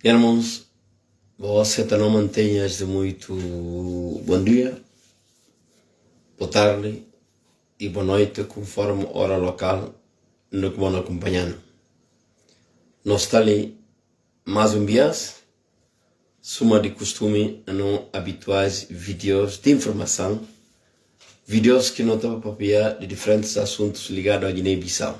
Irmãos, você não mantenhas de muito bom dia, boa tarde e boa noite, conforme hora local no que vão acompanhando. Nós está ali mais um bias, suma de costume não habituais vídeos de informação, vídeos que não estão para de diferentes assuntos ligados à Guiné-Bissau.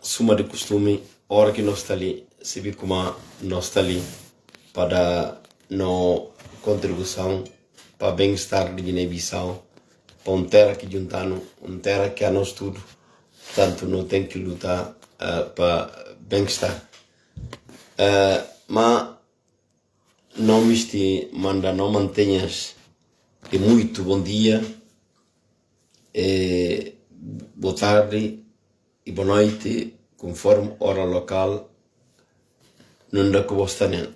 Suma de costume, hora que nós está ali, se vê como nós está ali para no contribuição para o bem-estar de Guiné-Bissau, para uma terra que juntando, uma terra que é nosso tudo, portanto não tem que lutar para bem-estar. Mas não me manda, não mantenhas de muito bom dia, boa tarde e boa noite, conforme hora local, não dá que você está.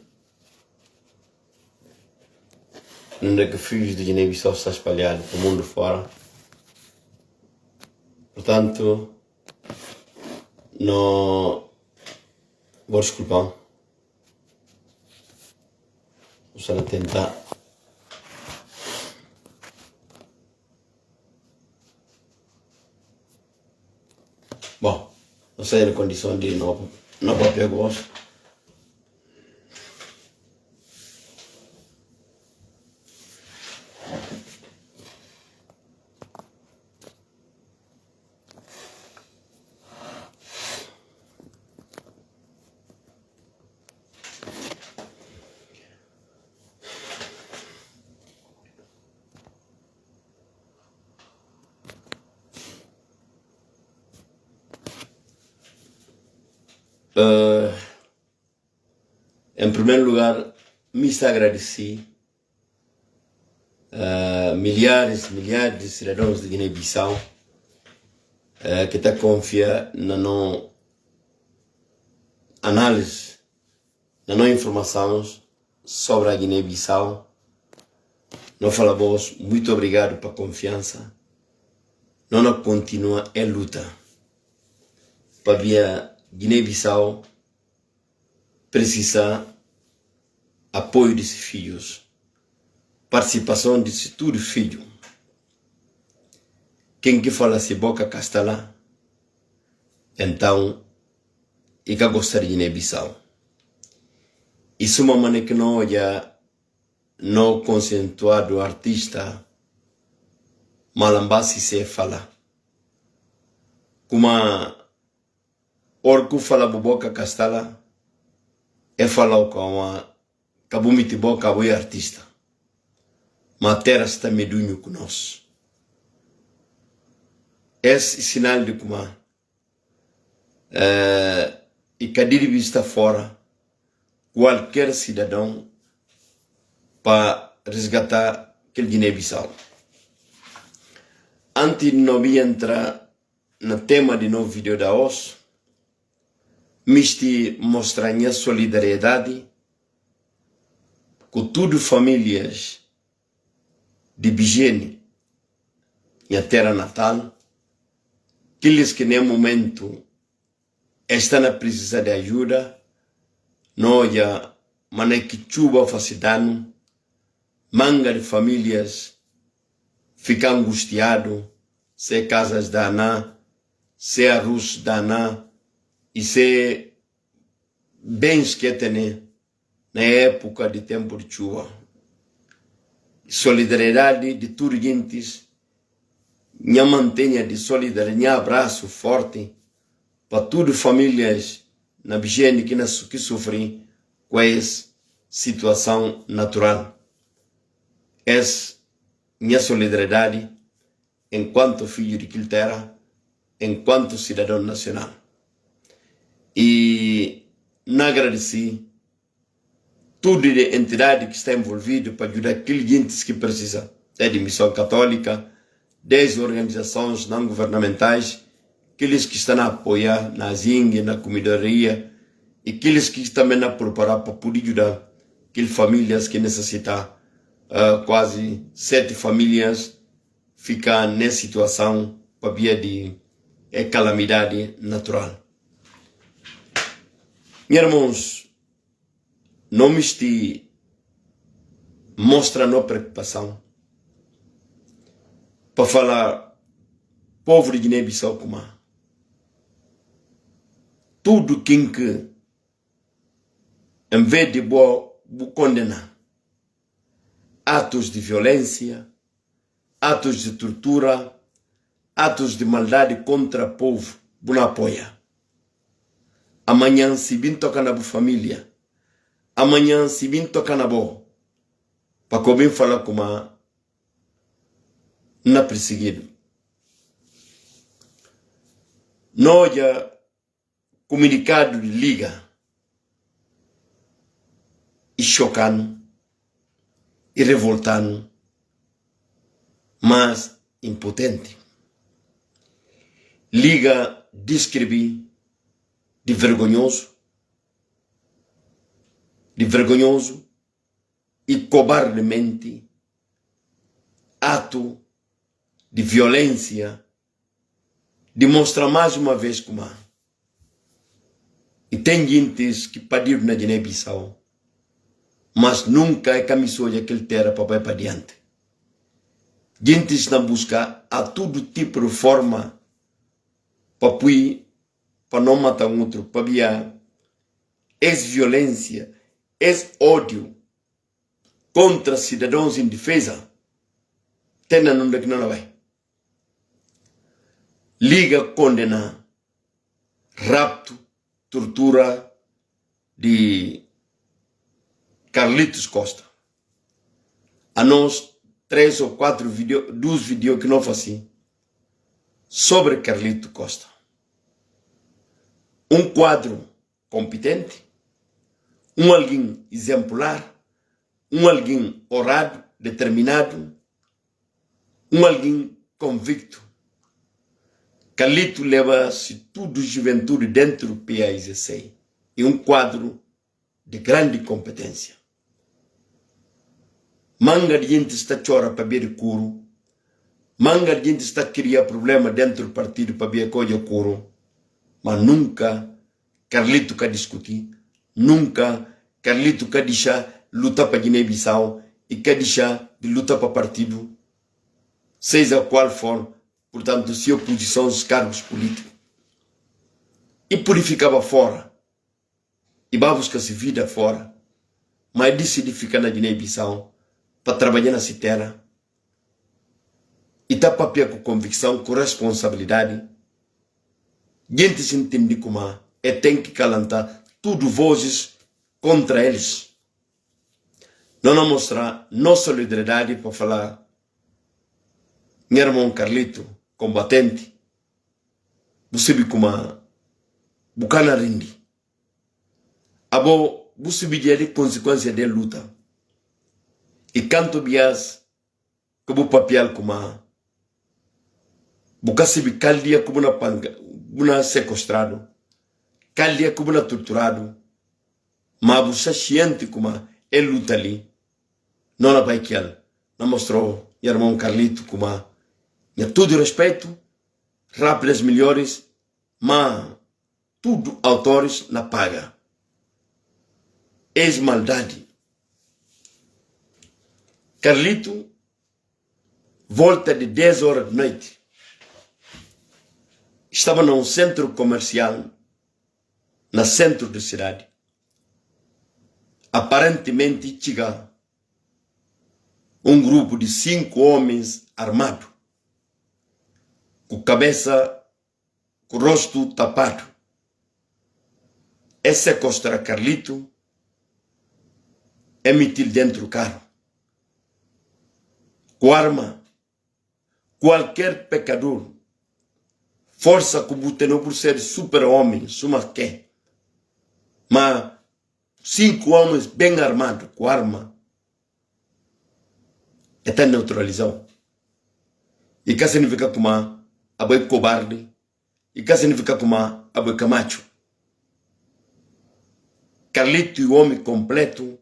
Não é que filhos de Guiné-Bissau está espalhado pelo mundo fora. Portanto, não vou desculpar. Vou tentar. Bom, não sei na condição de não próprio gosto. Em primeiro lugar, me agradeci milhares de cidadãos de Guiné-Bissau que está confiando na não análise, na não informações sobre a Guiné-Bissau. Não fala vos, muito obrigado pela confiança. Não continua a luta para via Guiné-Bissau precisa apoio desses filhos, participação desse tudo filho. Quem que fala se boca castela, então, e que gosta de Guiné-Bissau. Isso é uma maneira que não olha no conceituado artista malambasi se fala. Como orco fala boca castela, fala como kabumiti boca boi artista. Matéria está medunho conosco. Esse sinal de como e cadir vista fora qualquer cidadão para resgatar aquele Guiné-Bissau. Antes de não entrar no tema de novo vídeo da hoje, me mostrar minha solidariedade com todas as famílias de Bigene, minha terra natal, aqueles que nesse momento estão a precisar de ajuda, não há maneira que chuva faça dano, manga de famílias ficam angustiados, se casas daná, se arroz daná, e se bens que tem na época de tempo de chuva. Solidariedade de todos gente, minha mantenha de solidariedade, minha abraço forte para todas as famílias na Bigene que sofrem com essa situação natural. Essa minha solidariedade enquanto filho de Quilterra, enquanto cidadão nacional. E não agradeci toda a entidade que está envolvida para ajudar aqueles gente que precisa, de missão católica, das organizações não governamentais, aqueles que estão a apoiar na zingue, na comidaria, e aqueles que também a preparar para poder ajudar aquelas famílias que necessitam. Quase 7 famílias ficam nessa situação para via de calamidade natural. Meus irmãos, não me este mostra a nossa preocupação para falar povo de Guiné-Bissau como tudo quem que em vez de condenar atos de violência, atos de tortura, atos de maldade contra o povo, não apoia. Amanhã se bem toca na família, amanhã se bem toca na boa, para como falar como não perseguido. Nós já comunicado de liga e chocando e revoltando, mas impotente. Liga descrevi de vergonhoso e cobardemente ato de violência, demonstra mais uma vez como e tem gente que pediram na Guiné-Bissau, mas nunca é camisola que ele terá para ir para diante. Gente está busca a todo tipo de forma para não matar um outro, para via ex-violência, ex-ódio contra cidadãos indefesa. Tem na nome que não vai. Liga condena rapto, tortura de Carlitos Costa. A nós 3 ou 4 vídeos, 2 vídeos que não fazem sobre Carlitos Costa. Um quadro competente, um alguém exemplar, um alguém orado, determinado, um alguém convicto. Carlito leva-se tudo juventude dentro do PAIGC e um quadro de grande competência. Manga de gente está chora para ver curo, manga de gente está criando problema dentro do partido para ver coisa curo, mas nunca Carlito quer discutir, nunca Carlito quer deixar lutar para Guiné-Bissau e quer deixar de lutar para partido, seja qual for. Portanto, se oposição aos cargos políticos. E purificava fora. E vai buscar-se vida fora. Mas decidi ficar na Guiné-Bissau para trabalhar na terra. E tá papel com convicção, com responsabilidade. Gente se entende como tem que calantar tudo vozes contra eles. Não mostrar nossa solidariedade para falar meu irmão Carlito, combatente, você viu como bucana rindi. Abo, você viu a consequência da luta. E canto bias, como papel como bucasi bi caldia como na panga, buna sequestrado, caldia como na torturado, mas busa ciente como luta ali, não na baikial, não mostrou meu irmão Carlito como e todo respeito, rápidas melhores, mas tudo autores na paga. Ex-maldade. Carlito volta de 10 horas da noite. Estava num centro comercial, no centro da cidade. Aparentemente chega um grupo de 5 homens armados, com cabeça, com rosto tapado. É sequestrar Carlito, é meter dentro do carro. Com arma, qualquer pecador, força como tem por ser super-homem, suma que. Mas 5 homens bem armados, com arma, está neutralizado. E que significa como aboi cobarde, e que significa como aboi camacho. Carlito é o homem completo,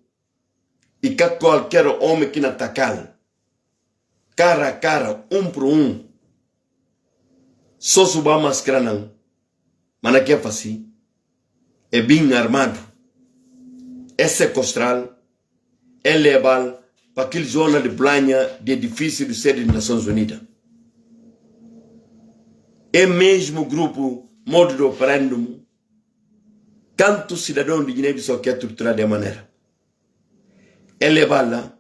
e que qualquer homem que não atacar, cara a cara, um por um, só suba a máscara não, mas não é fácil, é bem armado, é sequestrar, é levar para aquela zona de Blanha de edifício do sede das Nações Unidas. É mesmo grupo modo de operando, tanto cidadão de Guiné-Bissau que é torturado de maneira. É levar lá,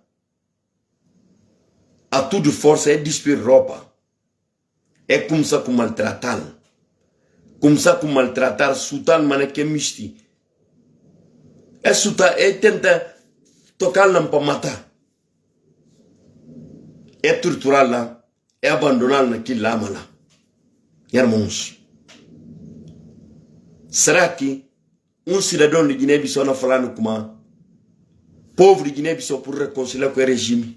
a tudo força, é despir roupa, é começar a maltratar, começar a maltratar, sutar maneira que é misti. É sutar, é tentar tocar lá para matar. É torturar lá, é abandonar naquele lama lá. Irmãos, será que um cidadão de Guiné-Bissau não falando com o povo de Guiné-Bissau por reconciliar com o regime?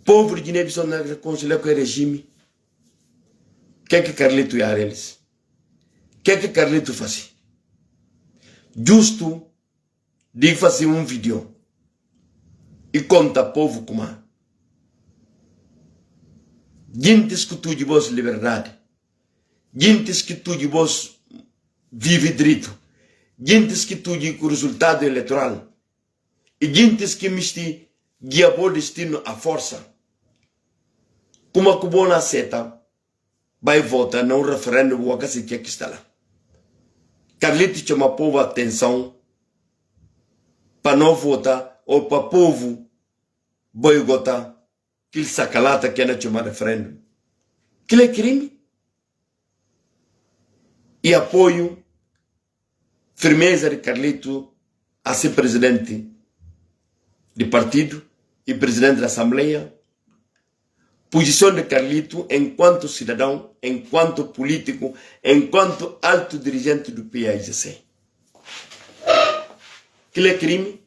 Povo de Guiné-Bissau não reconciliar com o regime? O que é que Carlito ia a eles? O que é que Carlito faz? Justo de fazer um vídeo e conta ao povo como gente que tu de vos liberdade, gente que tu de vos vive direito, gente que tu de resultado eleitoral e gente que misti guia o destino à força. Como a cubona aceita, vai votar no referendo o que que está lá. Carlito chama o povo a atenção para não votar ou para o povo boicotar aquele sacalata que é chamar referendo. Aquilo é crime. E apoio, firmeza de Carlito a ser presidente de partido e presidente da Assembleia. Posição de Carlito enquanto cidadão, enquanto político, enquanto alto dirigente do PAIGC. Aquilo é crime.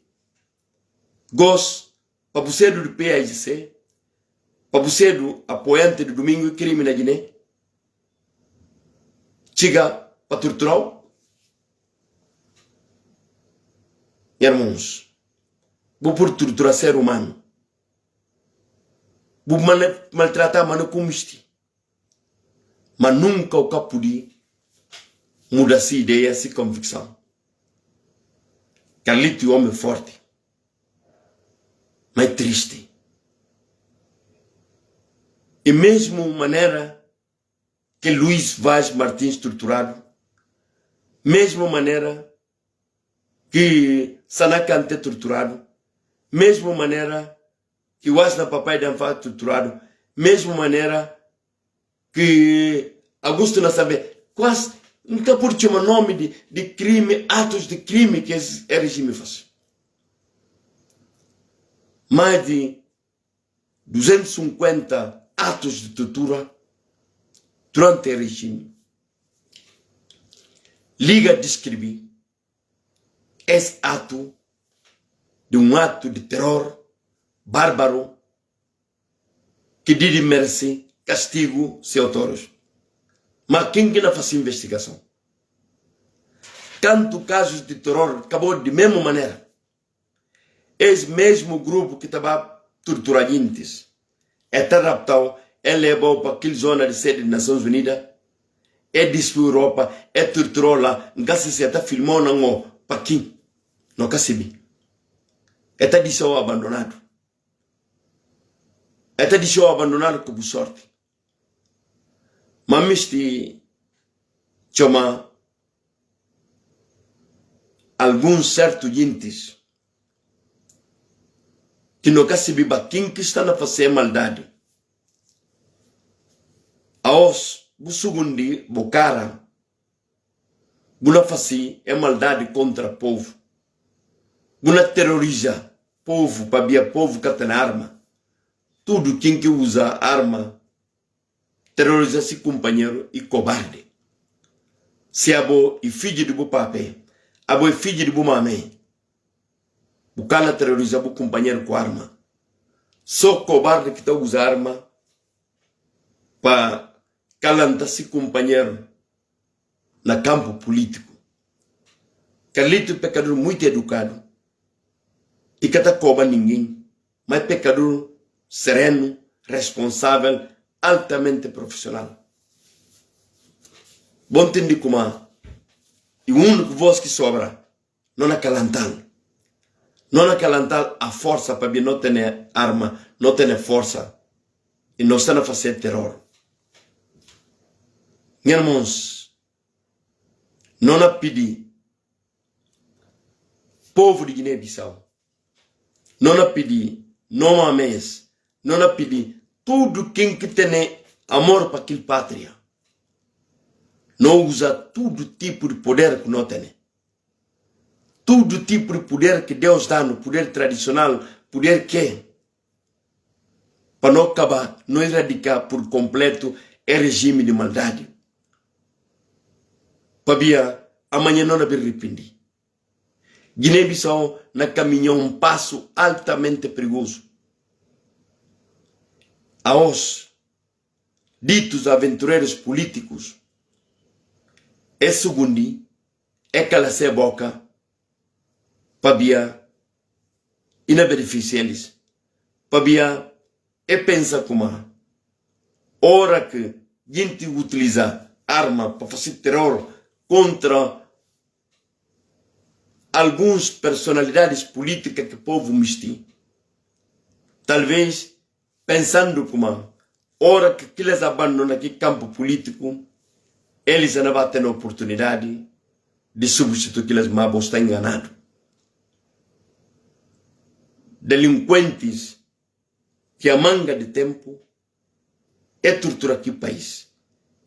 Gosto, para você do PAIGC, para você do apoiante do Domingo e crime na Guiné. Chega para torturar. Irmãos, vou por torturar ser humano. Vou maltratar mano como este. Mas nunca o capudi muda essa ideia, essa convicção. Carlito é um homem forte, mas triste. E mesmo maneira que Luís Vaz Martins torturado, mesmo maneira que Sanacante torturado, mesmo maneira que o Asna Papai Danfa torturado, mesmo maneira que Augusto não sabe, quase nunca por chamar nome de crime, atos de crime que é regime faz. Mais de 250 atos de tortura durante o regime. Liga a descrever esse ato de um ato de terror bárbaro que de merece castigo seus autores. Mas quem que não faz investigação? Tanto casos de terror acabou de mesma maneira. Esse mesmo grupo que estava torturando antes é adaptado, é levado para aquela zona de sede das Nações Unidas, é destruiu a Europa, é torturou lá, nunca se está filmando não para quem? Não cabe. É tá deixou abandonado. É tá deixou abandonado com sorte. Mas este chama alguns certos gentes que não cabe para quem que está a fazer maldade. Aos busugundi bocara buna fazer é maldade contra o povo. Buna terroriza povo para via povo que tem arma. Tudo quem que usa arma terroriza se companheiro e cobarde. Se abo e filho de bo papai, abo e filho de bo mamãe. Bucana terroriza bo companheiro com arma. Só cobarde que está usa arma para calantar se companheiro na campo político. Carlito é pecador muito educado e que está coba ninguém, mas pecador sereno, responsável, altamente profissional. Bom entender como e o único voz que sobra non a calantal. Non a calantal a força para não ter arma, não ter força. E não está a fazer terror. Meus irmãos, não a pedir povo de Guiné-Bissau, não a pedir, não a mês, não a pedir tudo quem que tem amor para aquela pátria. Não usa todo tipo de poder que não tem. Todo tipo de poder que Deus dá, no poder tradicional, poder que para não acabar, não erradicar por completo o regime de maldade. Para amanhã não haver arrependido. Guiné-Bissau na caminhou um passo altamente perigoso. Aos ditos aventureiros políticos, é segundo, é calar a boca, para e não beneficiar eles. Para e pensa como hora que gente utiliza arma para fazer terror contra algumas personalidades políticas que o povo mistura. Talvez pensando como hora que eles abandonam aquele campo político, eles não vão ter a oportunidade de substituir aqueles mabos estão enganados. Delinquentes que a manga de tempo é tortura aqui país,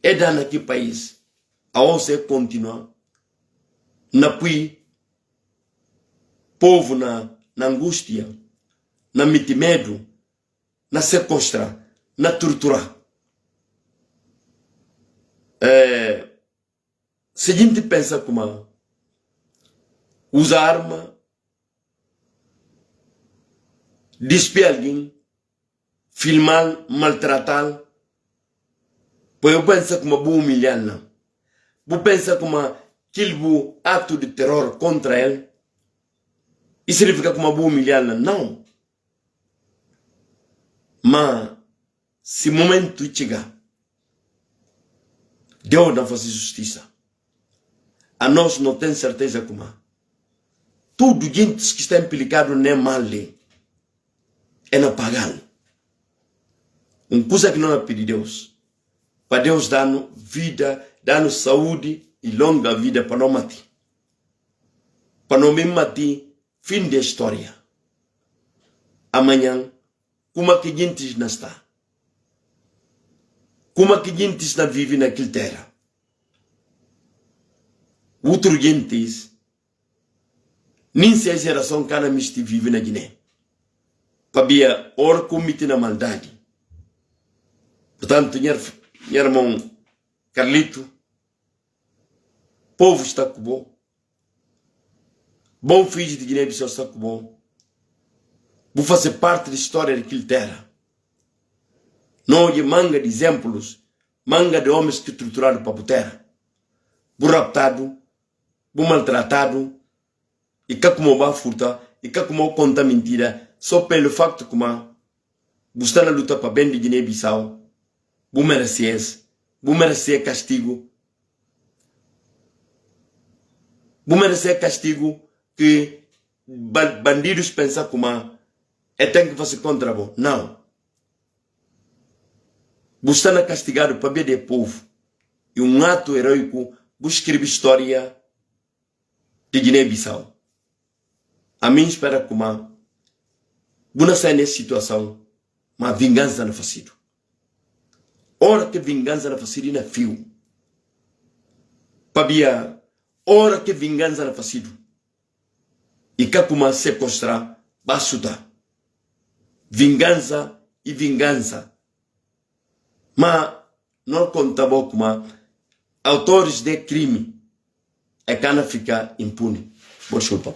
é dano aqui país, a onde continua, na pui, povo na angústia, na medo, na sequestra, na tortura. Se a gente pensa como usa arma, despiar alguém, filmar, maltratar, pois eu penso como vou humilhar, não. Vou pensar como aquele ato de terror contra ele, e significa como vou humilhar, não. Mas, se o momento chegar, Deus não faz justiça. A nós não tem certeza como. Tudo gente que está implicado não é mal, é na pagar. Coisa que não é pedir Deus. Para Deus dar-nos vida, dar-nos saúde e longa vida para não matar. Para não me matar, fim da história. Amanhã, como é que a gente não está? Como é que a gente não vive naquela terra? Outro gente, nem se a geração que não vive na Guiné. Para or comite na maldade. Portanto, meu irmão Carlito, povo está com bom. Bom filho de Guiné-Bissau está com bom. Vou fazer parte da história daquela terra. Não de manga de exemplos, manga de homens que torturaram para a terra. Vou raptado, vou maltratado, e que como vai furtar, e que como conta mentira, só pelo facto que você está na luta para bem de Guiné-Bissau, vou merecer castigo. Vou merecer castigo que bandidos pensam como é tem que fazer contra você. Não. Você está castigado para bem de povo. E um ato heróico, você escreve história de Guiné-Bissau. A mim espera como não sai nessa situação, mas vingança não faz sentido. Ora que vingança não faz sentido na fio. Pabia, ora que vingança não faz sentido. E que como sequestrar, basta. Vingança e vingança. Mas não contava como autores de crime é que não ficar impune. Desculpa.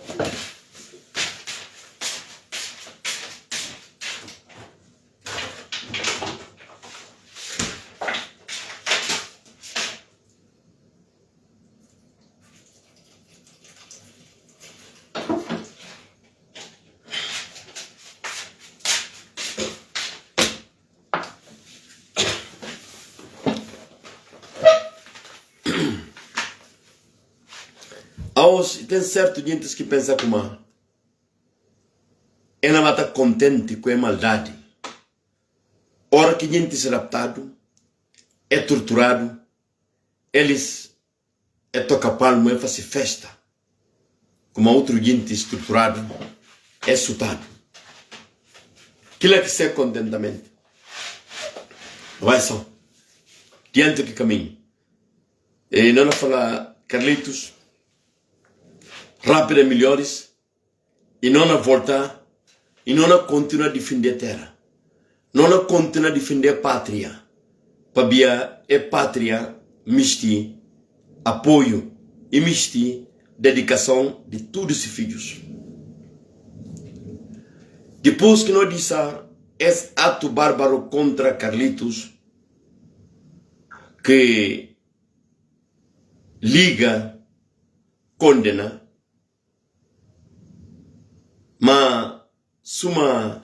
Aos, tem certo gente que pensa como ela vai estar contente com a maldade. Ora que gente é raptado, é torturado, eles é toca palmo, é fazer festa. Como outro gente torturado, é sutado. Aquilo é que ser contentamento. Vai só. Diante do caminho. E não fala Carlitos, rápido melhores, e não voltar, e não continuar a defender a terra. Não continuar a defender a pátria. Para a pátria, misti apoio e misti dedicação de todos os filhos. Depois que nós disse esse ato bárbaro contra Carlitos, que liga, condena, mas suma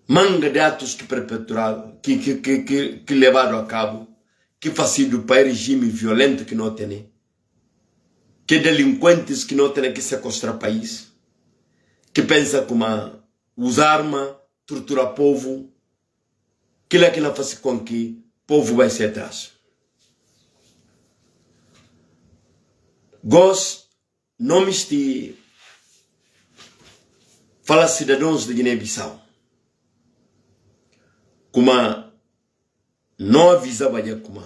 manga de atos que perpetuaram, que levaram a cabo, que faziam para o regime violento que não tem, que delinquentes que não têm que sequestrar o país, que pensa como usar arma, torturar o povo, que não faz com que o povo vai ser atrás. Gos nomes de fala cidadãos de Guiné-Bissau, como não avisava já como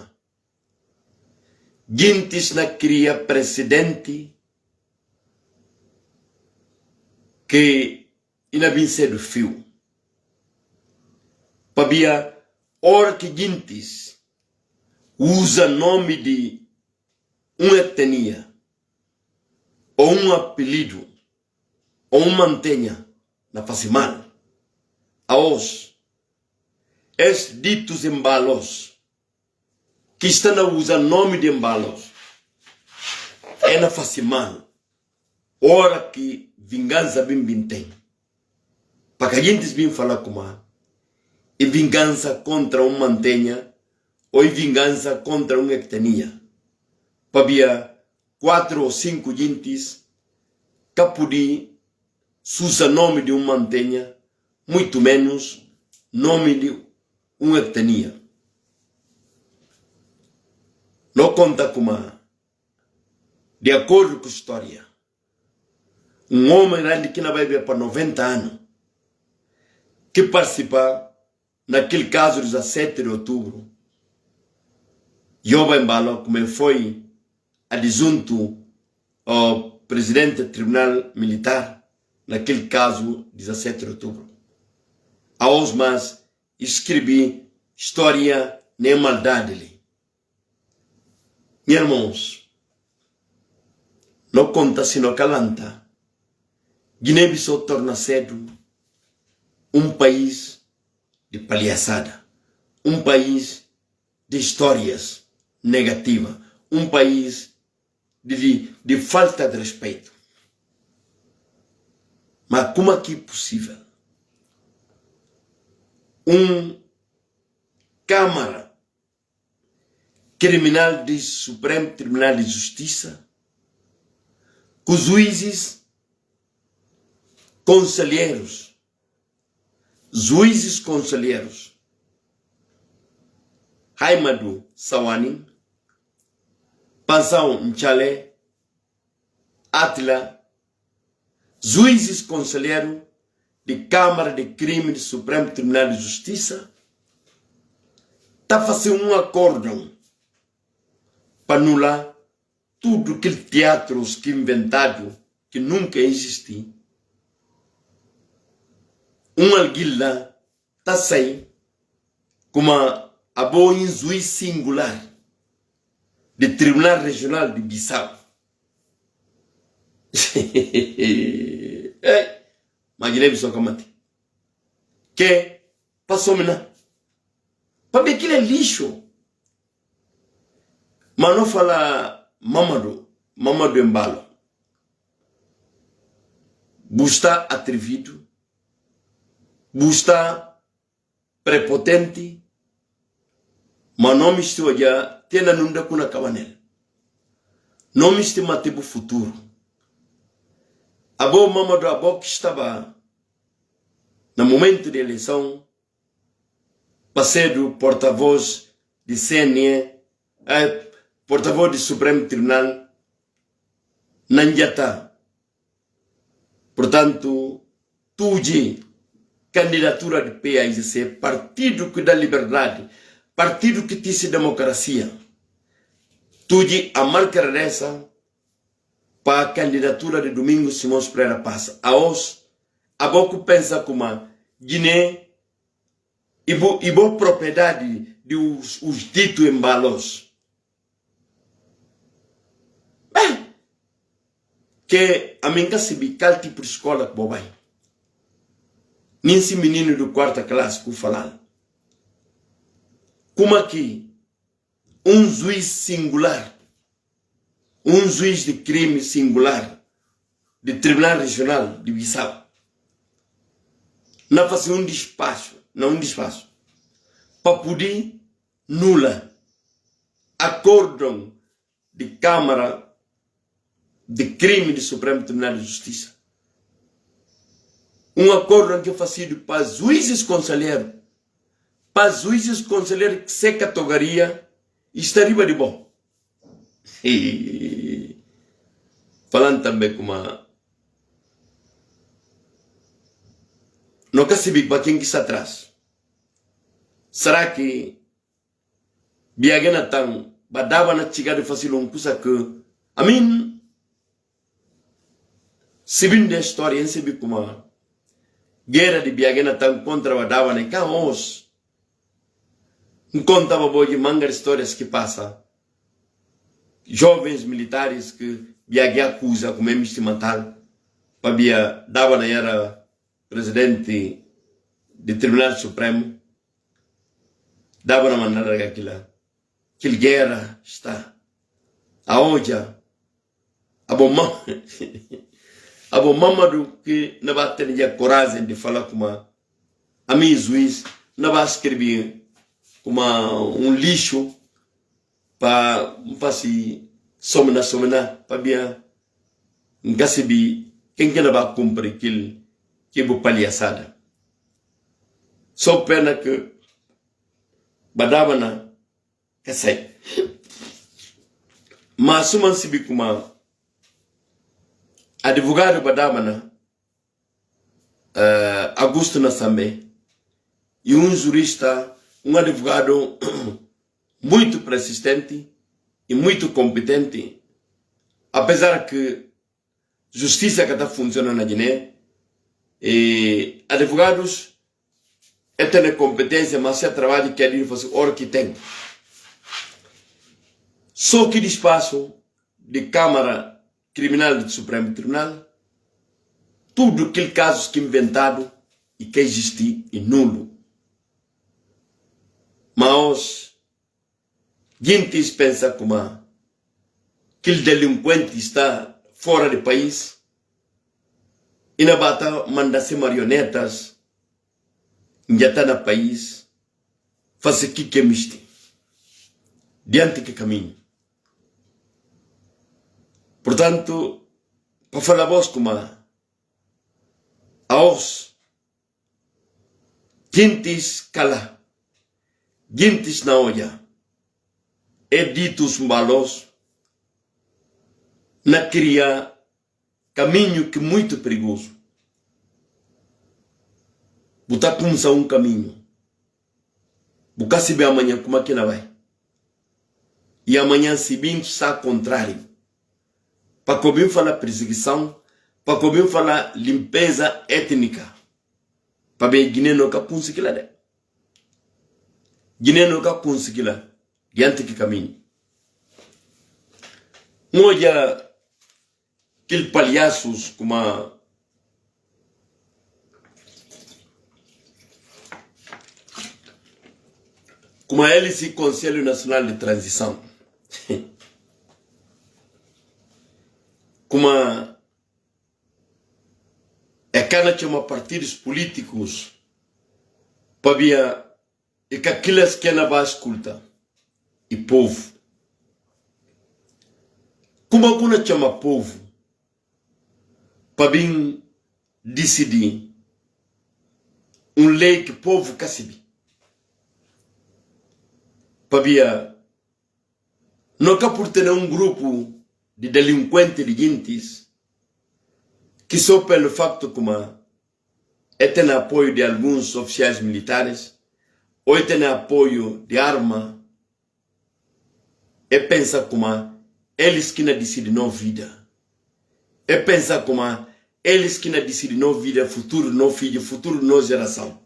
gente na cria presidente que ainda vem ser do fio. Para hora que gente usa nome de uma etnia, ou um apelido, ou um mantenha na face mal, aos esses ditos embalos que estão a usar nome de embalos é na face mal, hora que vingança bem tem. Para que a gente vem falar como e vingança contra um mantenha ou vingança contra um etnia. Para 4 ou 5 gentes que podem usar nome de um mantenha, muito menos nome de uma etnia. Não conta como, de acordo com a história, um homem grande que não vai ver para 90 anos, que participa naquele caso do 17 de outubro, Yoba Embalo, como foi adjunto ao presidente do Tribunal Militar, naquele caso 17 de outubro. Aos mais escrevi história nem maldade ali. Meus irmãos, não conta se não calanta. Guiné-Bissau torna cedo um país de palhaçada, um país de histórias negativas, um país de falta de respeito. Mas como é que é possível Câmara Criminal do Supremo Tribunal de Justiça, com os juízes conselheiros, Haimadu Sawani, Pansão Nchale, Atila, juízes conselheiros de Câmara de Crime do Supremo Tribunal de Justiça, está fazendo um acordo para anular tudo aquele teatro que inventado, que nunca existiu. Alguila está saindo como a boa juiz singular do Tribunal Regional de Bissau. Mas Guiné-Bissau que passou mina para ver aquilo é lixo. Mas não fala Mamadou Embalo. Busta atrevido, busta prepotente, mas não me estou já tendo nunda com a cabanela. não me estima tipo futuro. A boa mama do avô que estava no momento de eleição, passei do porta-voz de CNE, porta-voz do Supremo Tribunal, não já está. Portanto, tudo candidatura de PAIGC, partido que dá liberdade, partido que tem democracia, tudo a marca dessa para a candidatura de Domingos Simões Pereira passa. A os, a pouco pensa como a Guiné e boa propriedade de os ditos embalos. Que a minha se bical tipo de escola que bobai. Nesse menino do quarta classe que falar. Como aqui um juiz singular, um juiz de crime singular de Tribunal Regional de Bissau, não faz um despacho, para poder nula acórdão de Câmara de crime do Supremo Tribunal de Justiça. Um acordo que é fazido para juízes conselheiros, que se categoria estaria de bom. E falando também como não quer saber para quem que está atrás. Será que Biagena tão badava na chegada de fazer um coisa que a mim se vindo da história em saber como guerra de Biagena tão contra badava na caos. Contava boa de manga de histórias que passa. Jovens militares que Biagé acusa como instrumental para Bia dava na era presidente do Tribunal Supremo, dava na maneira aquela guerra está a hoja a bom do que não vai ter a coragem de falar como a mim juiz não vai escrever como um lixo para fazer somna para Bia ngasibi quem que não vai cumprir aquilo que é palhaçada. Só pena que badava na que sei. Mas se man se como advogado badava na Augusto Nassambe e um jurista, um advogado muito persistente e muito competente, apesar que justiça que está funcionando na Guiné, e advogados têm competência, mas se trabalho que ele faz hora que tem. Só que de espaço de Câmara Criminal do Supremo Tribunal, tudo aquele casos que inventado e que existe é nulo. Mas gente pensa como aquele delinquente está fora do país e na bata manda-se marionetas já está no país faz o que é misto diante que caminho. Portanto, para falar vos como aos gentes cala, gentes na olha, é ditos balos na cria caminho que muito perigoso. Botar começar um caminho. Botar se bem amanhã como é que não vai. E amanhã se bem está ao contrário. Para como falar perseguição, para como falar limpeza étnica. Para bem Guiné não conseguir lá. Guiné não conseguir lá. Diante que caminho. Olha aqueles palhaços como a LC Conselho Nacional de Transição. Como é que chama partidos políticos para ver e que aquelas que não vai escutar e povo Como kuna chama povo para bem decidir lei que o povo casibi. Para bia não cá por ter grupo de delinquentes de gentes que só pelo facto como tem apoio de alguns oficiais militares ou tem apoio de arma e pensa como eles que não decidem não vida. E pensa como eles que não decidem não vida, futuro não filho, futuro não geração.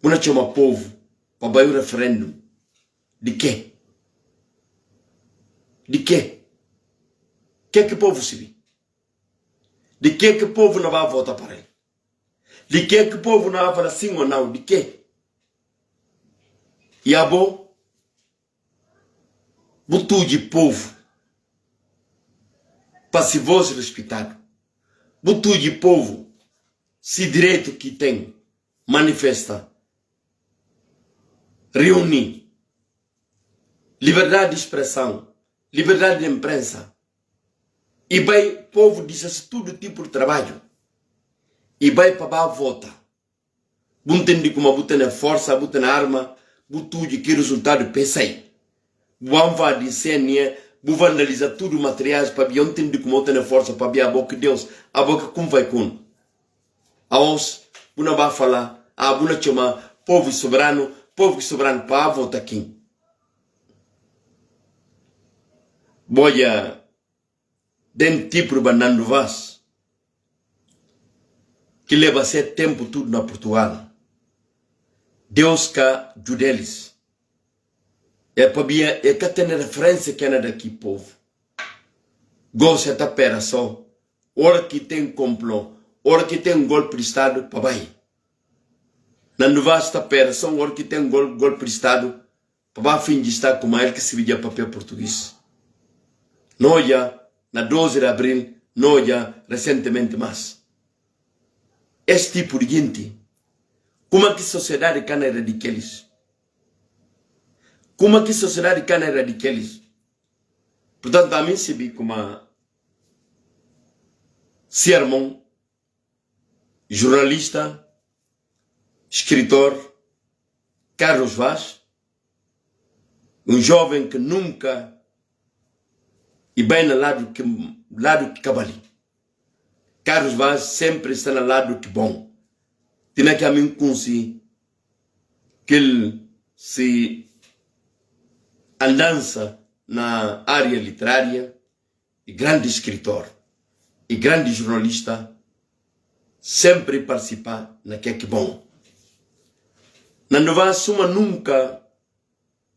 Muna chama povo para bair o referendo. De quê? De quê? Que o povo se vê? De que o povo não vai votar para ele? De que o povo não vai falar sim ou não? De quê? E a bo? Botu de povo para se voz respeitado. Botu de povo se direito que tem manifesta, reunir, liberdade de expressão, liberdade de imprensa. E vai, povo diz tudo tipo de trabalho. E vai para a volta. Buntem como butem força, butem arma, butu de que resultado pensei. Vamos de cena, vou analisar tudo os materiais para ver onde tem como butem força para ver a boca de Deus, a boca como vai com. Aos, buna vai falar, a buna chama povo soberano para a volta aqui. Boia den tipo banando vas que leva ser tempo tudo na Portugal. Deus cá judelis. É para bia é que tem referência que é daqui povo. Gosta da pera só. Hora que tem complô, hora que tem golpe de estado, papai. Nando vas da pera só hora que tem golpe de estado, papai fim de estar com ele que se vidia papel português. Noia na 12 de abril, noia recentemente mais. Este tipo de gente, como é que a sociedade cana erradicar-lhes? Como é que a sociedade cana erradicar-lhes? Portanto, a mim se vi como sermão, jornalista, escritor, Carlos Vaz, jovem que nunca e bem no lado que cabali. Carlos Vaz sempre está no lado que bom. Tem que a mim consi que ele se andança na área literária e grande escritor e grande jornalista sempre participar naquele que bom. Não vai assumir nunca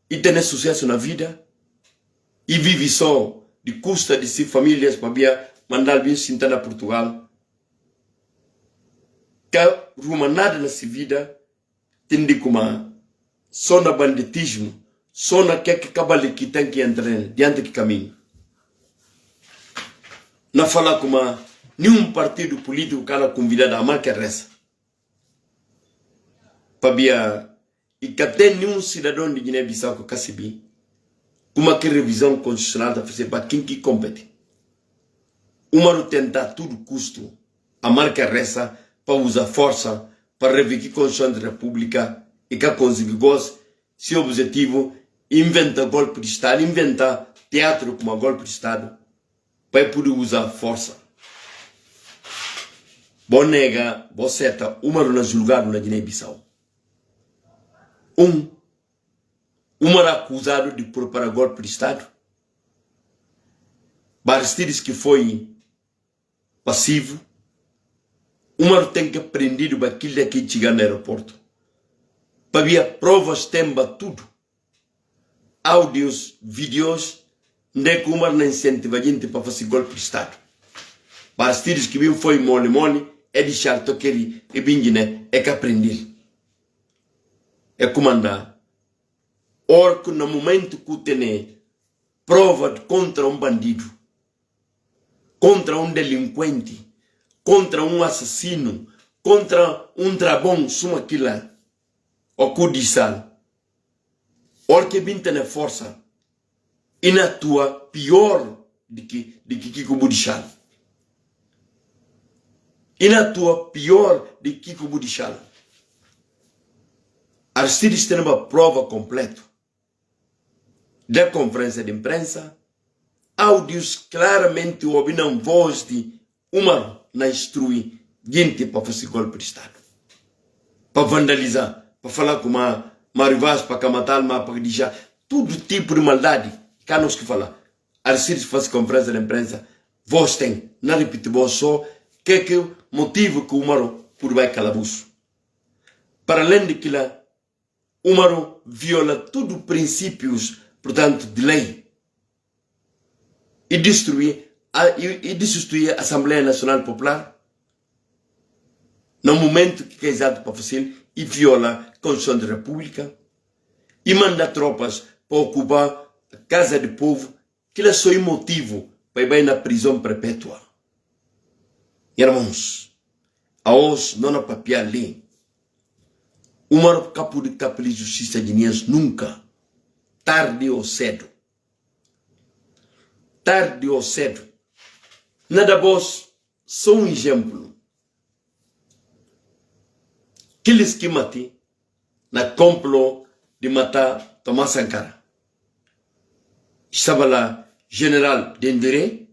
e ter sucesso na vida e vive só de custa de si famílias para mandar bem sentar na Portugal. Que ruma nada nessa vida tem de como só na banditismo, só na que cabale que tem que entrar diante do caminho. Não fala como nenhum partido político que ela convidada a marca reza. Para e que tem nenhum cidadão de Guiné-Bissau que cacibi. Como que revisão constitucional da fazer para quem que compete. Uma tentar a todo custo a marca reza para usar força para rever a Constituição da República e que conseguir seu objetivo inventa golpe de Estado, inventa teatro como golpe de Estado para poder usar força. Bom nega, você está uma julgado na Guiné-Bissau. Era acusado de preparar golpe de Estado. Aristides que foi passivo. Tem que aprender para aquilo que chegar no aeroporto. Para ver provas, temba tudo. Áudios, vídeos, onde que não incentiva a gente para fazer golpe de Estado. Aristides que viu foi mole, é de charto que ele e bingine é que aprender. É comandar. Orco no momento que tem prova contra um bandido, contra um delinquente, contra um assassino, contra um dragão, suma aquilo, o cudissal. Orco bem tem força, inatua pior de que Kiko Budichal. Inatua pior de Kiko Budichal. Aristides tem uma prova completa da conferência de imprensa, áudios claramente ouvindo voz de Umaro na instrui gente para fazer golpe de Estado, para vandalizar, para falar com uma rivaz, para matar, para deixar todo tipo de maldade. Que nós que falar. Aristides faz conferência de imprensa, voz tem, não repete voz só, que é o motivo que o Umaro por vai calabouço. Para além de que lá, Umaro viola todos os princípios, portanto, de lei e destruir a Assembleia Nacional Popular no momento que é exato para fazer e viola a Constituição da República e manda tropas para ocupar a Casa do Povo, que é só motivo para ir na prisão perpétua. Irmãos, a os não há papel ali. Umaro capo de capelli justiça de Nias nunca, tarde ou cedo. Tarde ou cedo. Nada vos, só um exemplo. Aqueles que matam na complô de matar Thomas Sankara. Estava lá General Dendere,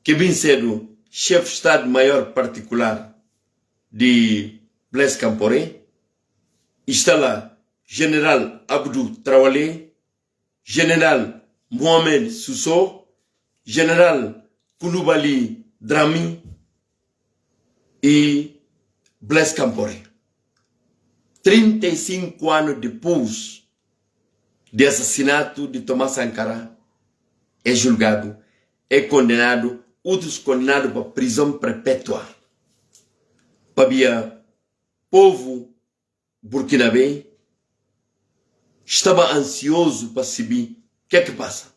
que vem sendo chefe de Estado-Maior particular de Blaise Compaoré. Está lá General Abdou Traoré, General Mohamed Susso, General Koulibaly Drami e Blaise Compaoré. 35 anos depois de assassinato de Thomas Sankara, é julgado, é condenado, outros condenados para prisão perpétua. Para o povo burkinabé estava ansioso para saber o que é que passa.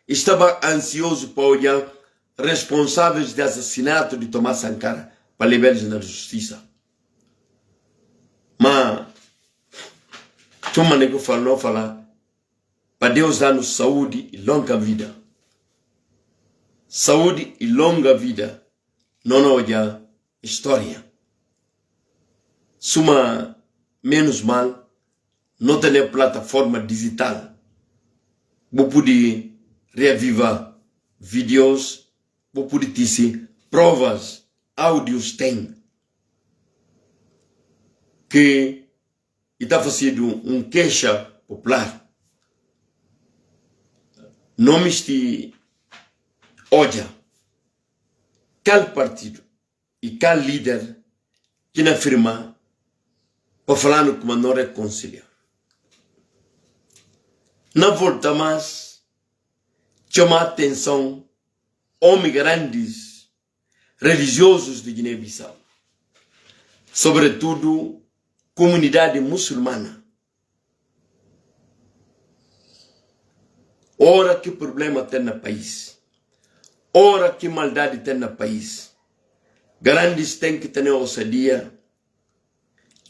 Estava ansioso para olhar responsáveis de assassinato de Thomas Sankara para levar-los na justiça. Mas, toma nego não falar, para Deus dar-nos saúde e longa vida. Saúde e longa vida, não olhar história. Suma menos mal, não tem plataforma digital. Vou poder reavivar vídeos, vou poder dizer provas, áudios tem. Que está fazendo queixa popular. Nomes de olha, qual partido e qual líder que não afirma para falar no como não reconcilia. Não volta mais chamar atenção homens grandes religiosos de Guiné-Bissau, sobretudo comunidade muçulmana. Ora que problema tem no país, ora que maldade tem no país, grandes têm que ter ousadia,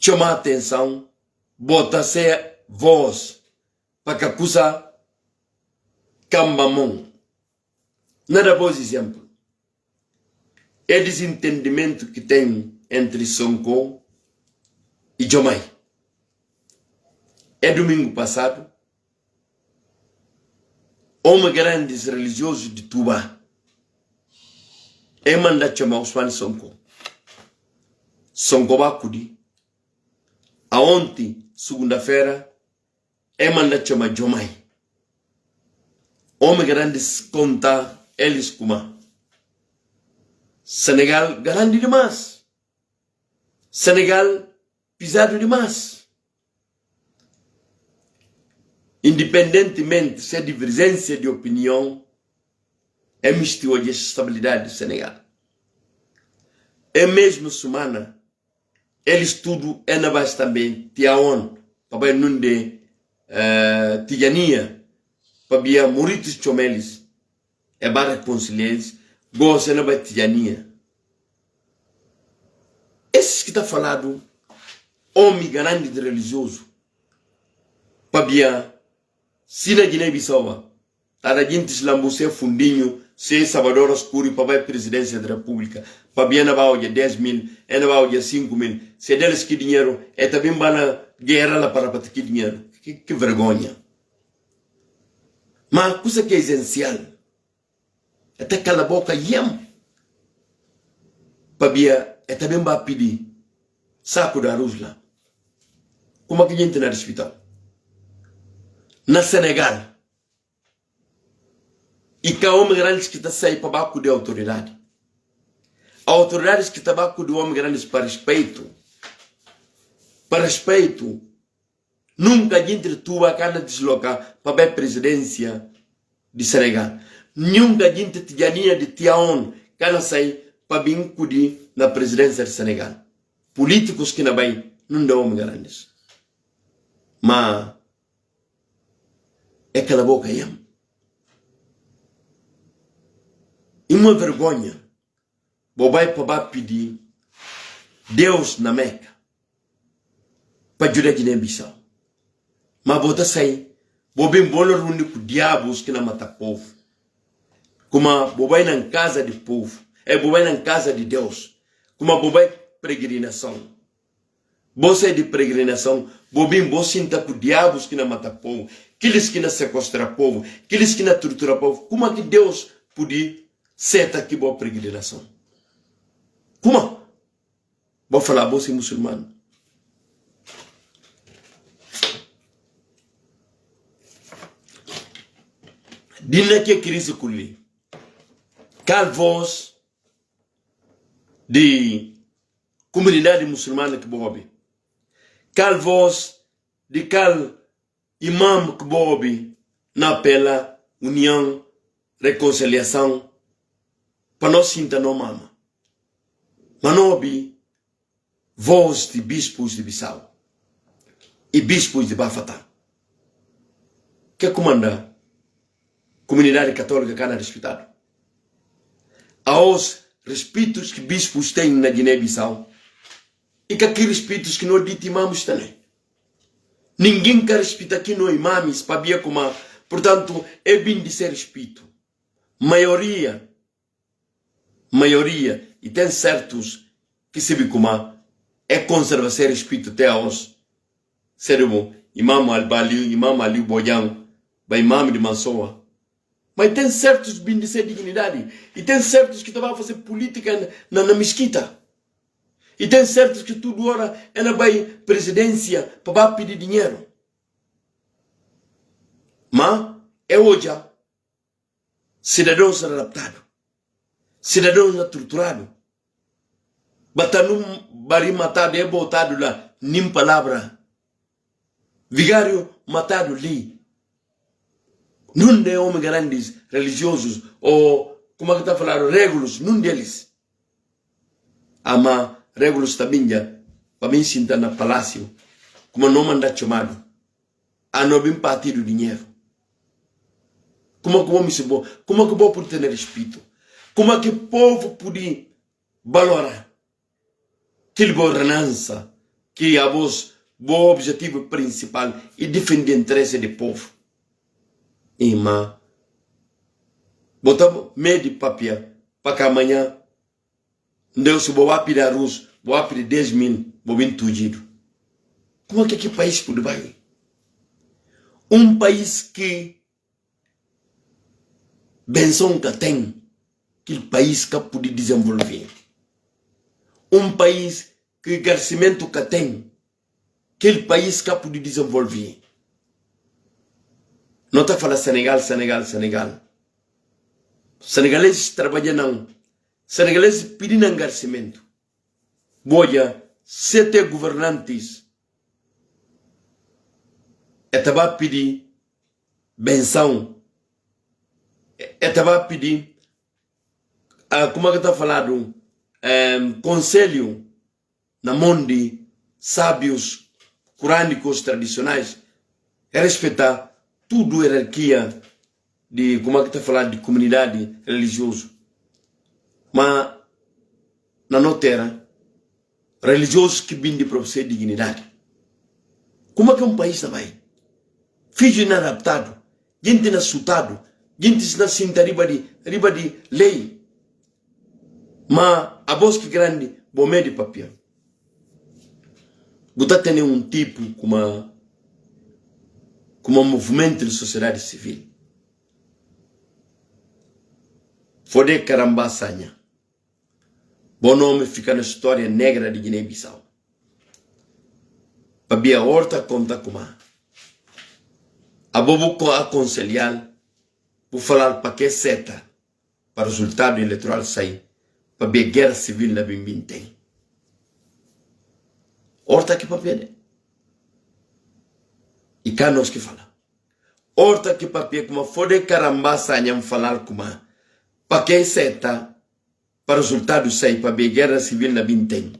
chamar atenção, botar-se voz para que a coisa cambamão. Nada bom exemplo. É desentendimento que tem entre Sonko e Diomaye. É domingo passado, homens grandes religiosos de Tuba é mandado chamar Ousmane Sonko. Sonko vai acudir. A ontem, segunda-feira, é mandado chamar Diomaye. Homens grandes conta eles como Senegal grande demais. Senegal pisado demais. Independentemente se a divergência de opinião é mistura de estabilidade do Senegal. É mesmo semana, eles tudo é na base também, Tiaon, para não de Tigania, para Muritos Chomelis, é para reconciliar-se, gosta na base Tigania. Esses que está falado, homem grande de religioso, para se na Guiné-Bissau, a gente islambu se fundinho, se Salvador escuro para a presidência da República, para bem na de 10 mil, é na de 5 mil, se deles que dinheiro, é também para guerra lá para que dinheiro. Que vergonha. Mas a coisa que é essencial, até cala a boca, para bia, é também para pedir saco da arroz lá. Como é que a gente na hospital? Na Senegal, e que há homens grandes que está saindo para baixo de autoridade. Autoridades que estão baixo de homens grandes para respeito. Para respeito. Nunca a gente tuba cada deslocar para a presidência de Senegal. Nunca a gente tijaninha de Tiaon cada sair para vir cuidar na presidência de Senegal. Políticos que não vai, não dão homens grandes. Mas é aquela boca aí. E uma vergonha. Bobai para pedir Deus na Meca para ajudar a Guiné-Bissau. Mas bota sair. Bobem bola ruim com diabos que não mata povo. Como bobai na casa de povo. É bobai na casa de Deus. Como bobai peregrinação. Você de peregrinação. Bobem bocinta com diabos que não mata povo. Aqueles que não sequestram povo. Aqueles que não torturam povo. Como que Deus podia seta que boa peregrinação? Como? Vou falar você muçulmano. Dina que crise culli. Cal voz de comunidade muçulmana que bobe. Cal voz de cal imam que bobe na pela união, reconciliação para nós sinta no mama. Manobi voz de bispos de Bissau e bispos de Bafatá. Que comanda comunidade católica que é respeitado. Aos respeitos que bispos têm na Guiné-Bissau e que aqueles respeitos que nós ditimamos também. Ninguém quer respeitar aqui no imames para via como, portanto, é bem de ser respeito. Maioria, e tem certos que se vê como é conservar ser respeito até aos ser bom, imam Al-Bali, imam Ali Boyan, imam de Mansoa. Mas tem certos bem de ser dignidade. E tem certos que estão a fazer política na mesquita. E tem certos que tudo hora ela vai presidência para pedir dinheiro. Mas é hoje cidadãos adaptados. Cidadãos torturados. Batanum bari matado é botado lá. Nem palavra. Vigário matado ali. Não de homens grandes, religiosos, ou, como é que está falando, regulos, não deles. Ama regulos também já, para mim sentar no palácio, como não mandar chamado, a não bem partido dinheiro. Como é que vamos ser bom? Como é que vou por ter respeito? Como é que o povo pode valorar aquela governança que é o objetivo principal e defender o interesse do povo? Ima botar meio de papel para que amanhã Deus vou pedir arroz, vou pedir 10 mil, vou vir tudo. Como é que país pode vai? Um país que benção que tem, que país que pode desenvolver. Um país que crescimento que tem, que país que pode desenvolver. Não está falando Senegal. Senegalês trabalham não. Senegalês pedem engarcimento. Boia, 7 governantes. Estava pedir benção. Estava pedir, como é que está falando, conselho na mão de sábios corânicos tradicionais. É respeitar tudo hierarquia de, como é que está falando, de comunidade religiosa. Mas, na nossa terra, religiosos que vêm de professor de dignidade. Como é que um país também? Filho inadaptado, gente inassultado, Gintis na sinta ribadi lei. Ma a bosque grande, bomé de papel. Buta tem tipo como movimento de sociedade civil. Fode caramba sanha. Bom nome fica na história negra de Guiné-Bissau. Pabia horta conta como a bobo com aconselhar por falar para que seta para o resultado eleitoral sair. Para a guerra civil na Bimbim tem. Horta que papel. E cá nós que fala. Horta que papel como fode caramba sanha falar como para que seta para o resultado sair para a guerra civil na Bimbim tem.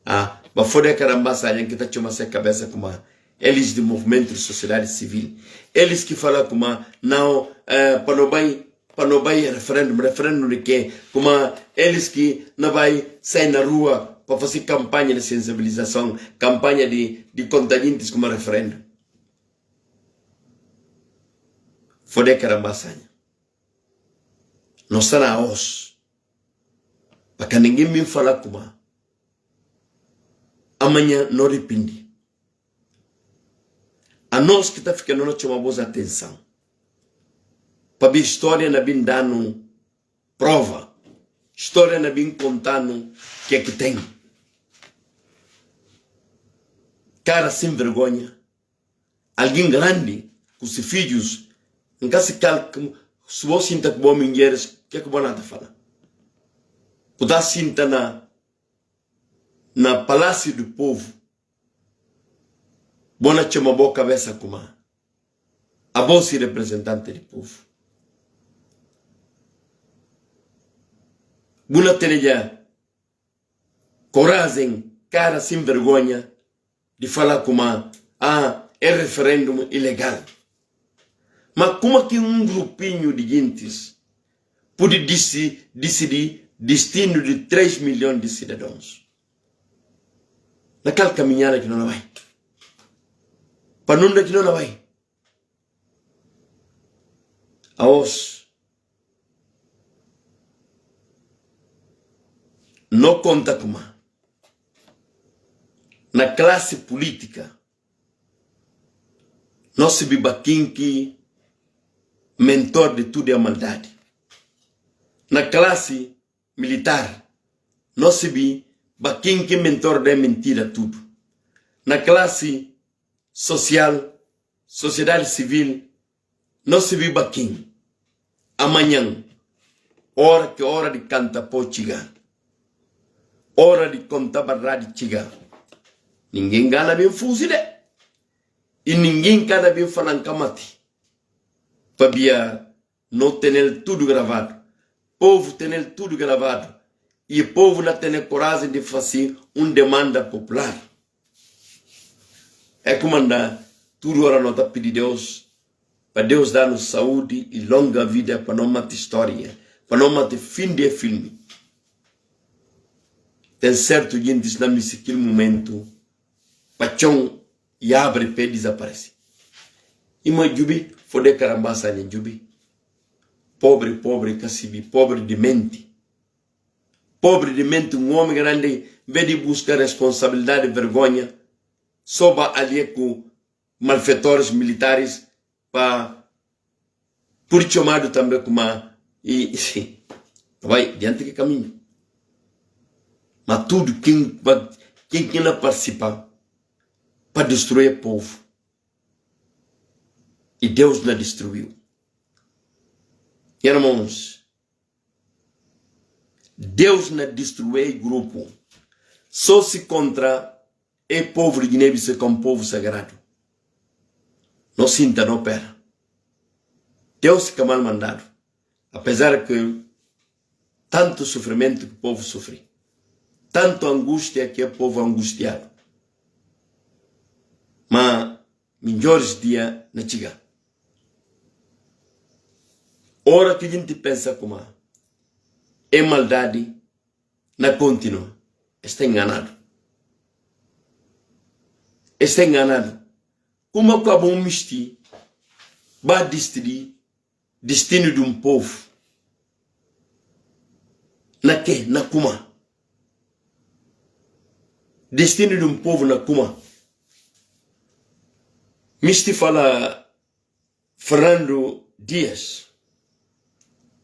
Para fode caramba sanha que está chamando a cabeça como eles do movimento de sociedade civil. Eles que falam como não para não vai referendo de que como eles que não vai sair na rua para fazer campanha de sensibilização, campanha de contagiantes como referendo. Fode caramba sanha. Não está na os. Para que ninguém me fala como amanhã não arrepende. A nós que está ficando não chamamos atenção. Para a história não bem dando prova. História não bem contando o que é que tem. Cara sem vergonha. Alguém grande, com seus filhos, em casa calma, se você sinta que boa mulheres, o que é que boa nada fala? Poder sinta na palácio do povo. Bona chama boa cabeça como a bolsa representante do povo. Bona teria coragem, cara sem vergonha, de falar como é referendo ilegal. Mas como que grupinho de gentes pode decidir destino de 3 milhões de cidadãos? Naquela caminhada que não vai. Panunda que não vai. Aos não conta como na classe política não se bibaquinque mentor de tudo é a maldade. Na classe militar não se bibaquinque mentor de mentira tudo. Na classe social, sociedade civil, não se vive aqui. Amanhã, hora de cantar por chegar. Hora de contar barra de chegar. Ninguém gana bem fuzile. E ninguém cada bem falando camate. Para não ter tudo gravado. Povo ter tudo gravado. E o povo não tem coragem de fazer uma demanda popular. É como andar, tudo hora não está pedindo Deus, para Deus dar-nos saúde e longa vida, para não matar história, para não matar fim de filme. Tem certo gente que naquele momento, pachão e abre pé e desaparece. E mas jubi, fode carambasa nem jubi. Pobre, cacibi, pobre de mente. Pobre de mente, homem grande, vem de buscar responsabilidade e vergonha. Soba ali com malfeitores militares para por chamado também como vai diante que caminho. Mas tudo quem não participa para destruir o povo. E Deus não destruiu. Irmãos, Deus não destruiu o grupo. Só se contra é povo de Guiné-Bissau como povo sagrado. Não sinta, não pera. Deus fica mal mandado. Apesar que tanto sofrimento que o povo sofre. Tanto angústia que o povo angustiado. Mas, melhores dias não chega. Ora que a gente pensa como é maldade, não continua. Está enganado. Está enganado. Como acabou um misti, vai destruir destino de povo. Na que? Na kuma. Destino de povo na kuma. Misti fala Fernando Dias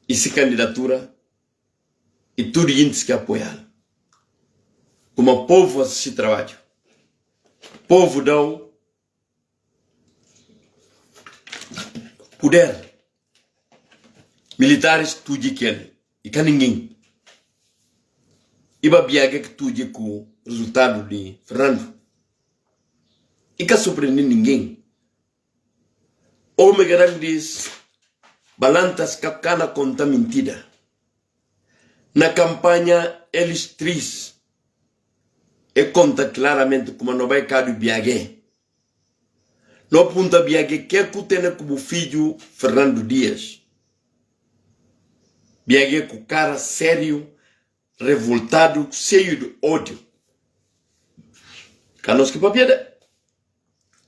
e se candidatura e tudo gente que apoiar. Como povo assiste trabalho. Povo dá poder. Militares tudo que ele. E cá ninguém. Iba biaga que tudo com o resultado de Fernando. E cá surpreender ninguém. Homem grande diz, balantas capcana conta mentira. Na campanha, eles tris. E conta claramente como não vai cair o Biagué. Não apunta Biagué que tem como filho Fernando Dias. Biagué com cara sério, revoltado, cheio de ódio. Canos que papel.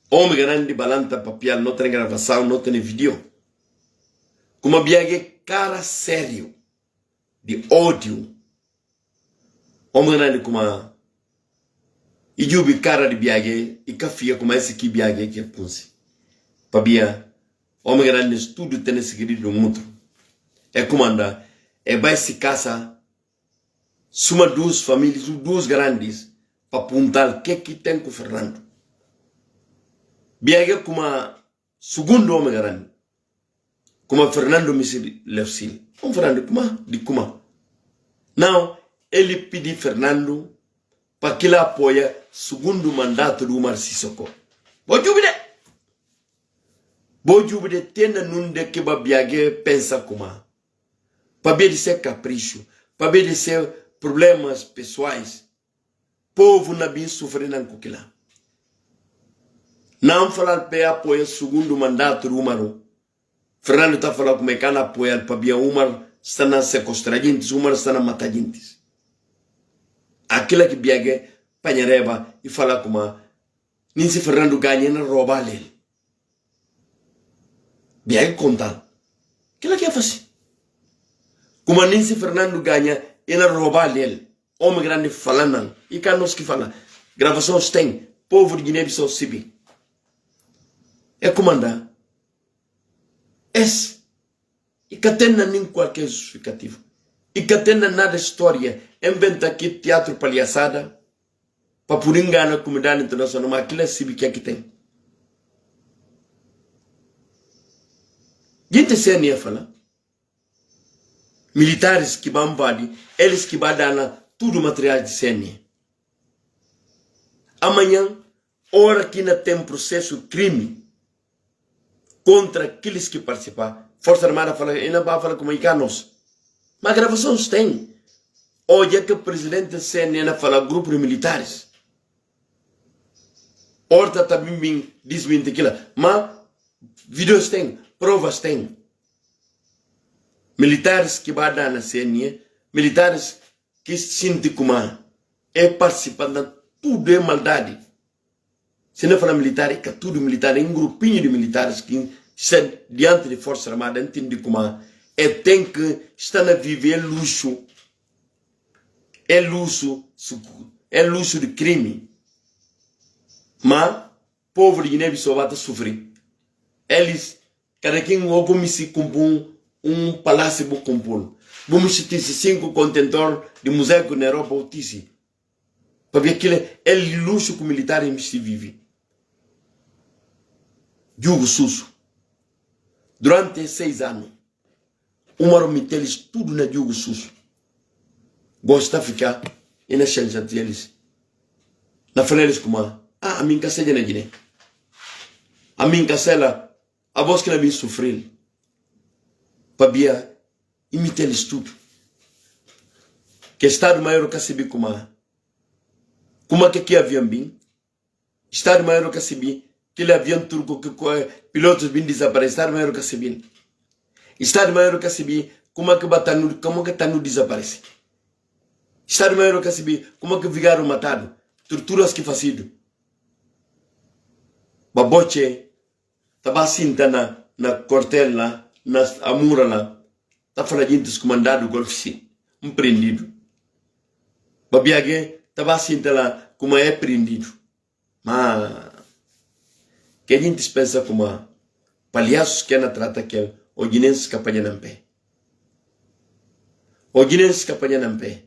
Homem grande balanta papel, não tem gravação, não tem vídeo. Como Biagué cara sério, de ódio. Homem grande como e jubi cara de Biagué e cafia como esse que Biagué que punse. Pabia, homem grande tudo tem segredo muito. É comanda, é vai se casa, suma duas famílias, duas grandes, para apontar o que tem com Fernando. Biagué como segundo homem grande, como Fernando Missile Lefsil. Fernando como? Não, ele pediu Fernando para que ele apoie segundo mandato do Umar Sissoko. Bojubide tenda nunde que Biagué pensa como. Para ver de ser capricho, para ver de ser problemas pessoais. Povo na bem sofrendo com aquilo. Não falar para apoiar segundo mandato do Umar. Fernando está falando como é que ele apoia para ver Umar está na sequestrar gente, Umar está na matar gente. Aquilo que Biagué panhareba e fala como nem se Fernando ganha na rouba ele. Biagué conta. Aquilo que é fácil. Como nem se Fernando ganha e na rouba ele. Homem grande falando. E cá nós que fala. Gravações tem. Povo de Guiné-Bissau Sibi. É comandar. Esse. E cá tem nem qualquer justificativo. E que tem nada história, inventa aqui teatro palhaçada, para por engano a comunidade internacional, mas aquilo é cibi que aqui tem. Gente sem ia falar. Militares que vão invadir, eles que vão dar tudo material de CNE. Amanhã, hora que ainda tem processo crime contra aqueles que participar, Força Armada fala, ainda vai falar como icanos. Mas gravações tem. Hoje é que o presidente da CNN fala grupo de militares. Horta também desmente aquilo. Mas vídeos tem, provas tem. Militares que vão dar na CNN, militares que sentem como é participando de tudo é maldade. Se não fala militar, é que tudo militar, é um grupinho de militares que estão diante de Força Armada, entende como é tem que estar a viver luxo. É luxo de crime. Mas povo de Guiné-Bissau vai sofrer. Eles, cada quem algum se compõe palácio vou compor. Vamos ter 5 contentores de museu na Europa altíssimo. Para ver aquele é luxo que o militar se vive. Jugo susso. Durante 6 anos. Umar Mitelis tudo na Jugo susso. Gosta de ficar e na chance deles. Na frente eles como a mim caçada na Guiné. A mim caçela a voz que na bem sofrer. Para bia imitar eles tudo. Que Estado Maior que sabe como que aqui avião bem. Estado Maior que sabe que ele avião turco que pilotos bem desaparecem. Estado Maior que sabe. Estado Maior que sabe como que tá no desaparece. Estado Maior que sabe como que vigaram matado. Torturas que fazido. Baboche tava assim na quartel lá nas amura lá, tá falando gente comandado golfe sim, prendido. Babiague tava assim lá como é prendido. Mas que a gente pensa como palhaços que na trata que o guinense capanha não pé. O guinense capanha não pé.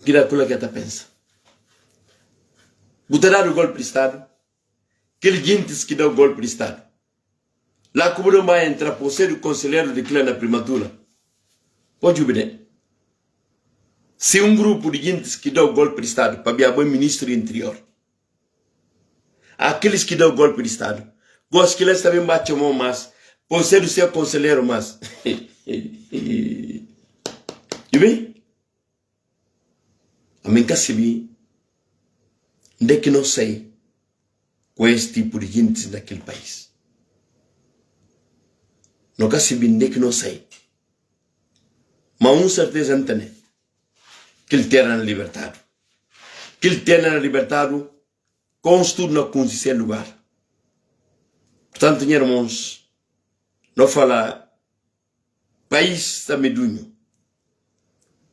Que daquilo que tá pensa. Botará o golpe de Estado. Aquele gente que dá o golpe de Estado. Lá como não vai entrar por ser o conselheiro de clã na primatura. Pode ouvir. Se grupo de gente que dá o golpe de Estado para virar bom ministro do interior. Aqueles que dão o golpe de Estado. Gostam que eles também batem a mão mais. Por ser o seu conselheiro mais. E bem? A mim que se vi. De que não sei com esse tipo de gente naquele país. Não que se vi de que não sei. Mas certeza entende que ele terá libertado. Que ele terá libertado com estudo na consciência lugar. Portanto, irmãos, não fala país está medunho,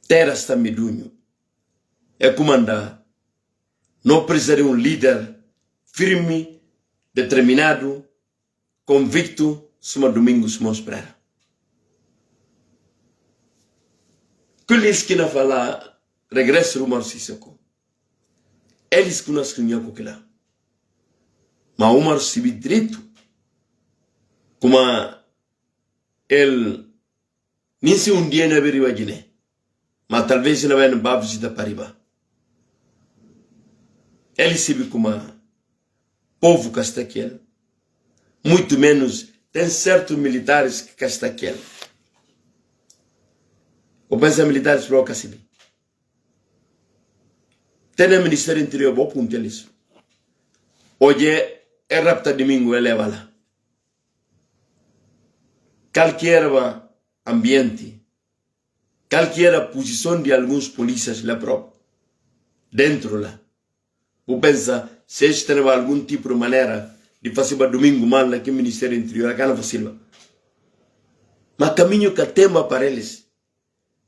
terra está medunho. É comandar. Não precisa de líder firme, determinado, convicto, suma domingo, suma esperar. Aqueles que não falam, regresso ao Umar Sissoko. Eles que não se conhecem com lá. Mas o Umar se vê direito. Como ele, nem se dia não veio a Guiné. Mas talvez não vai no visita Pariba. Ele se vê como povo que está aqui. Muito menos tem certos militares que está aqui. O pensa militares para o que se vê. Tem o Ministério do Interior, vou apontar isso. Hoje é rapta domingo, ele vai lá. Qualquer ambiente, qualquer posição de alguns polícias lá próprio, dentro lá. Vou pensar, se eles têm algum tipo de maneira de fazer para domingo mal naquele Ministério do Interior, aquela facilidade. Mas caminho que tem para eles.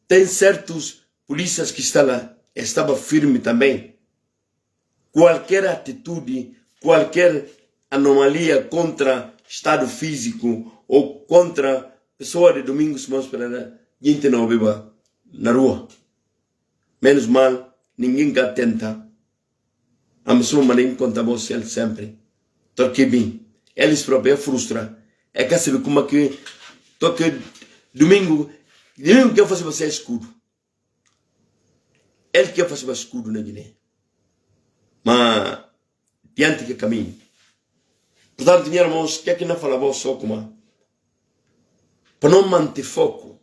Tem certos polícias que estão lá. Estava firme também. Qualquer atitude, qualquer anomalia contra estado físico ou contra pessoa de domingo, se vamos esperar, gente não beba na rua. Menos mal, ninguém que tenta. A mesma maneira conta você sempre. Porque bem, eles próprios frustram. É que sabe como é que domingo quer fazer você escudo. Ele quer fazer escudo na Guiné. Mas, diante que caminho. Portanto, meus irmãos, que é que não falava só como? Para não manter foco.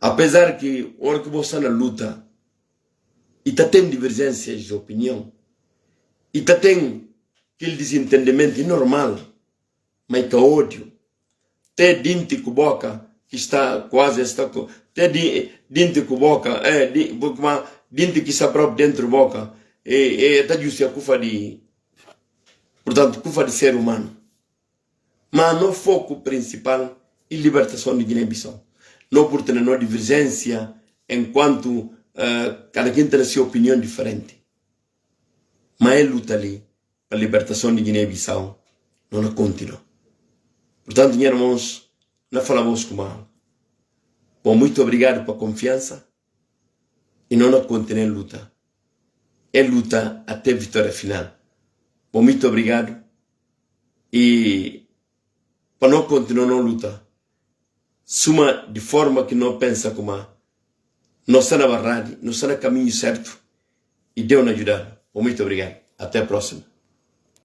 Apesar que, a hora que você está na luta, e está tendo divergências de opinião, e está tendo aquele desentendimento normal, mas que ódio, tem dente com boca, que está quase, tem dente com boca, dente que está próprio dentro da boca, está justo a cufa de, portanto, cufa de ser humano. Mas no foco principal é a libertação de Guiné-Bissau. Não por ter uma divergência, enquanto cada quem tem a sua opinião diferente. Mas é luta ali, a libertação de Guiné-Bissau, não continua. Portanto, meus irmãos, não falamos com mal. Bom, muito obrigado pela confiança e não continuar a luta. É luta até a vitória final. Bom, muito obrigado e para não continuar a luta, suma de forma que não pensa como não está na verdade, não está no caminho certo e Deus nos ajudar. Bom, muito obrigado. Até a próxima.